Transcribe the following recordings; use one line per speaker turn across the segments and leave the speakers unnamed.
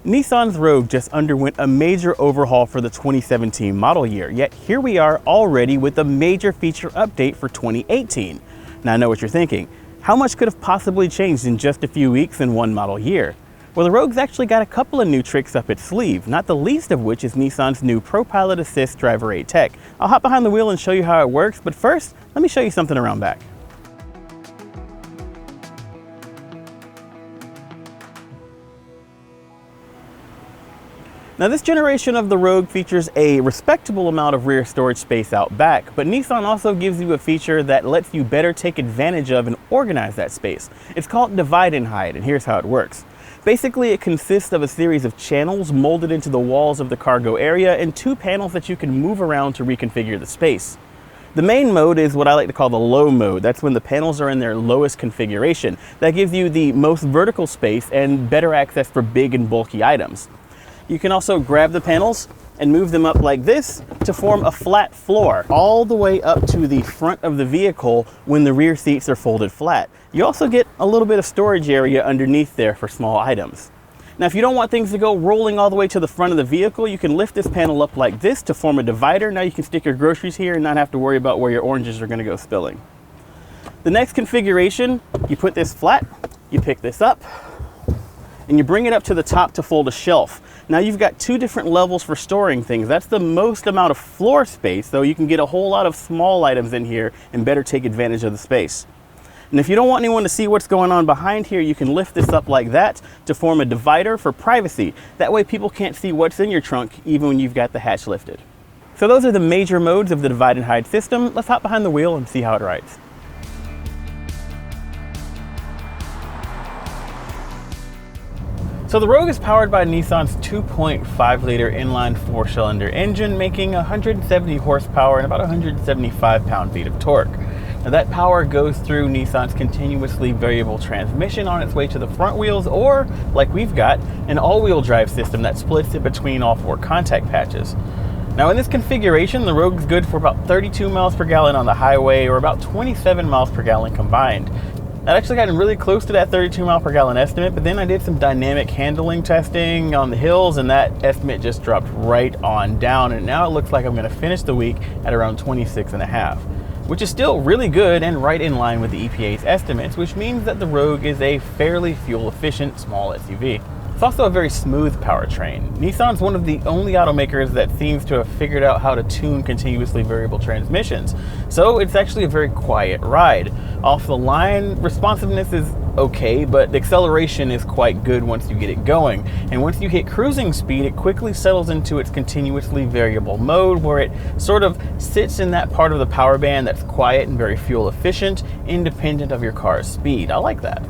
Nissan's Rogue just underwent a major overhaul for the 2017 model year, yet here we are already with a major feature update for 2018. Now I know what you're thinking. How much could have possibly changed in just a few weeks in one model year? Well, the Rogue's actually got a couple of new tricks up its sleeve, not the least of which is Nissan's new ProPilot Assist Driver Aid tech. I'll hop behind the wheel and show you how it works, but first, let me show you something around back. Now this generation of the Rogue features a respectable amount of rear storage space out back, but Nissan also gives you a feature that lets you better take advantage of and organize that space. It's called Divide and Hide, and here's how it works. Basically, it consists of a series of channels molded into the walls of the cargo area and two panels that you can move around to reconfigure the space. The main mode is what I like to call the low mode. That's when the panels are in their lowest configuration. That gives you the most vertical space and better access for big and bulky items. You can also grab the panels and move them up like this to form a flat floor all the way up to the front of the vehicle when the rear seats are folded flat. You also get a little bit of storage area underneath there for small items. Now, if you don't want things to go rolling all the way to the front of the vehicle, you can lift this panel up like this to form a divider. Now you can stick your groceries here and not have to worry about where your oranges are going to go spilling. The next configuration, you put this flat, you pick this up, and you bring it up to the top to fold a shelf. Now you've got two different levels for storing things. That's the most amount of floor space, so you can get a whole lot of small items in here and better take advantage of the space. And if you don't want anyone to see what's going on behind here, you can lift this up like that to form a divider for privacy. That way people can't see what's in your trunk even when you've got the hatch lifted. So those are the major modes of the divide and hide system. Let's hop behind the wheel and see how it rides. So the Rogue is powered by Nissan's 2.5-liter inline four-cylinder engine, making 170 horsepower and about 175 pound-feet of torque. Now that power goes through Nissan's continuously variable transmission on its way to the front wheels, or, like we've got, an all-wheel drive system that splits it between all four contact patches. Now in this configuration, the Rogue is good for about 32 miles per gallon on the highway, or about 27 miles per gallon combined. I'd actually gotten really close to that 32 mile per gallon estimate, but then I did some dynamic handling testing on the hills and that estimate just dropped right on down, and now it looks like I'm going to finish the week at around 26.5, which is still really good and right in line with the EPA's estimates, which means that the Rogue is a fairly fuel efficient small SUV. It's also a very smooth powertrain. Nissan's one of the only automakers that seems to have figured out how to tune continuously variable transmissions, so it's actually a very quiet ride. Off the line, responsiveness is okay, but the acceleration is quite good once you get it going. And once you hit cruising speed, it quickly settles into its continuously variable mode, where it sort of sits in that part of the power band that's quiet and very fuel efficient, independent of your car's speed. I like that.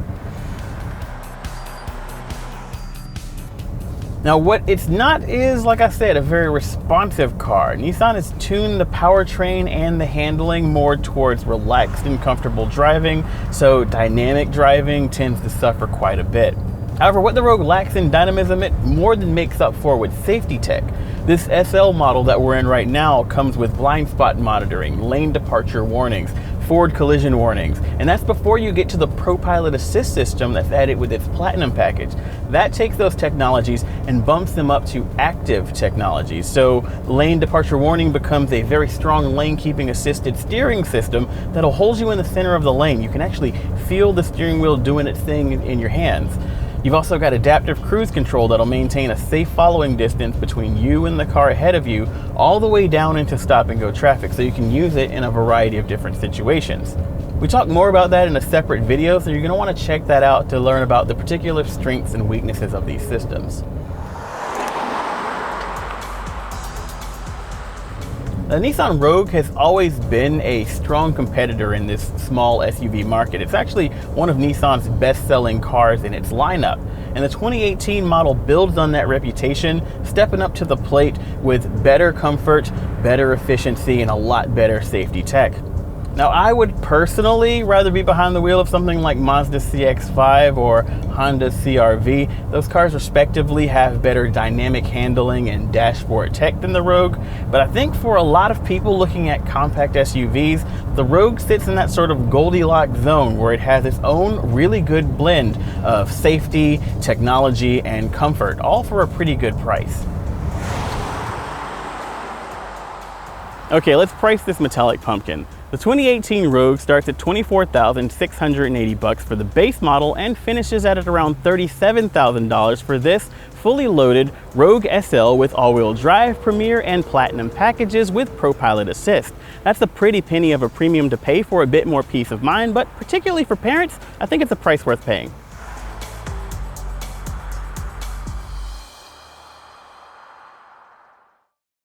Now what it's not is, like I said, a very responsive car. Nissan has tuned the powertrain and the handling more towards relaxed and comfortable driving, so dynamic driving tends to suffer quite a bit. However, what the Rogue lacks in dynamism, it more than makes up for with safety tech. This SL model that we're in right now comes with blind spot monitoring, lane departure warnings, forward collision warnings, and that's before you get to the ProPilot Assist system that's added with its Platinum package. That takes those technologies and bumps them up to active technologies. So lane departure warning becomes a very strong lane keeping assisted steering system that'll hold you in the center of the lane. You can actually feel the steering wheel doing its thing in your hands. You've also got adaptive cruise control that'll maintain a safe following distance between you and the car ahead of you, all the way down into stop and go traffic, so you can use it in a variety of different situations. We talk more about that in a separate video, so you're going to want to check that out to learn about the particular strengths and weaknesses of these systems. The Nissan Rogue has always been a strong competitor in this small SUV market. It's actually one of Nissan's best-selling cars in its lineup, and the 2018 model builds on that reputation, stepping up to the plate with better comfort, better efficiency, and a lot better safety tech. Now, I would personally rather be behind the wheel of something like Mazda CX-5 or Honda CR-V. Those cars respectively have better dynamic handling and dashboard tech than the Rogue, but I think for a lot of people looking at compact SUVs, the Rogue sits in that sort of Goldilocks zone where it has its own really good blend of safety, technology, and comfort, all for a pretty good price. Okay, let's price this metallic pumpkin. The 2018 Rogue starts at $24,680 for the base model and finishes at around $37,000 for this fully loaded Rogue SL with all-wheel drive, Premier, and Platinum packages with ProPilot Assist. That's a pretty penny of a premium to pay for a bit more peace of mind, but particularly for parents, I think it's a price worth paying.